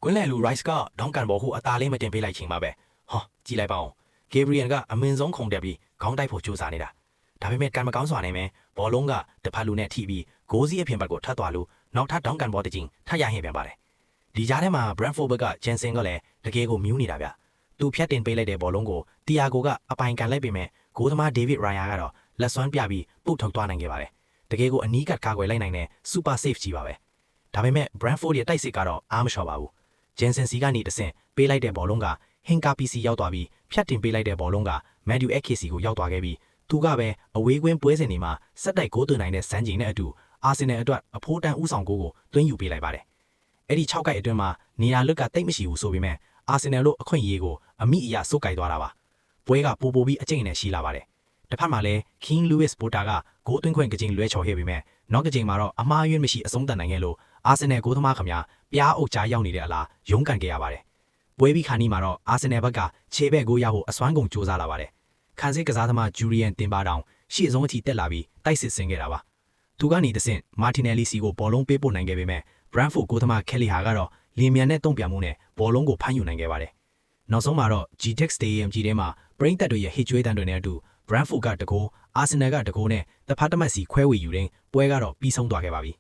ကွင်းလယ်လူ Rice ကဒေါင်းကန်ဘော်ဟုအသားလေးမတင်ပေးလိုက်ချိန်မှာပဲဟောကြည့်လိုက်ပါဦး Gabriel ကအမင်းဆုံးခုန်တက်ပြီးခေါင်းတိုက်ဖို့ကြိုးစားနေတာဒါပေမဲ့ကံမကောင်းစွာနဲ့ပဲဘောလုံးကတစ်ဖက်လူနဲ့ထိပြီးဂိုးစီးအပြင်ဘက်ကိုထပ်သွားလို့နောက်ထပ်ဒေါင်းကန်ဘော်တစ်ကြိမ်ထပ်ရဟင်ပြန်ပါတယ်ဒီကြားထဲမှာ Brentford ဘက်က Jensen ကလည်းတကယ်ကိုမြူးနေတာဗျသူဖြတ်တင်ပေးလိုက်တဲ့ဘောလုံးကိုတီယာကိုကအပိုင်ကန်လိုက်ပေမဲ့ဂိုးသမား David Raya ကတော့လက်စွမ်းပြပြီးပုတ်ထုတ်သွားနိုင်ခဲ့ပါတယ်တကယ်ကိုအနီးကပ်ကာကွယ်လိုက်နိုင်တဲ့ super safe ကြီးပါပဲဒါပေမဲ့ Brentford ရဲ့တိုက်စစ်ကတော့အားမလျှော့ပါဘူး Jensen စီကနေတဆင့်ပေးလိုက်တဲ့ဘောလုံးကဟင်ကာ PC ရောက်သွားပြီးဖြတ်တင်ပေးလိုက်တဲ့ဘောလုံးက Matthew AKC ကိုရောက်သွားခဲ့ပြီးသူကပဲအဝေးကွင်းပွဲစဉ်တွေမှာစက်တိုက်ဂိုးသွင်းနိုင်တဲ့စမ်းချိန်နဲ့အတူအာဆင်နယ်အတွက်အဖိုးတန်းဥဆောင်ဂိုးကိုသွင်းယူပေးလိုက်ပါတယ်အဲ့ဒီ6ကိုက်အတွင်းမှာနေရာလွတ်ကတိတ်မရှိဘူးဆိုပေမဲ့အာဆင်နယ်တို့အခွင့်အရေးကိုအမိအယစုတ်ကိုက်သွားတာပါပွဲကပိုပြီးအကျိန်နဲ့ရှိလာပါတယ်တစ်ဖက်မှာလည်း King Louis Potter ကဂိုးသွင်းခွင့်ကကြိမ်လွဲချော်ခဲ့ပေမဲ့နောက်ကကြိမ်မှာတော့အမှားယွင်းမရှိအဆုံးသတ်နိုင်ခဲ့လို့အာဆင်နယ်ဂိုးသမားခမများပြားအုပ်ကြားရောက်နေတဲ့အလားရုန်းကန်ခဲ့ရပါတယ်ပွဲပြီးခါနီးမှာတော့အာဆင်နယ်ဘက်ကခြေဘက်ဂိုးရဖို့အစွမ်းကုန်စူးစမ်းလာပါတယ်ခံစစ်ကစားသမား Julian Timber တောင်ရှေ့ဆုံးအထိတက်လာပြီးတိုက်စစ်ဆင်ခဲ့တာပါသူကနေတဆင့် Martinelli စီကိုဘောလုံးပေးပို့နိုင်ခဲ့ပေမဲ့ Brentford ဂိုးသမား Kelly ဟာကတော့လင်းမြန်တဲ့တုံ့ပြန်မှုနဲ့ဘောလုံးကိုဖမ်းယူနိုင်ခဲ့ပါတယ်နောက်ဆုံးမှာတော့ GTEC Stadium ကြီးထဲမှာပရိသတ်တွေရဲ့ဟစ်ကြွေးတန်းတွေနဲ့အတူ Brentford ကတကိုး Arsenal ကတကိုးနဲ့တစ်ဖက်တစ်မှတ်စီခွဲဝေယူရင်းပွဲကတော့ပြီးဆုံးသွားခဲ့ပါပြီ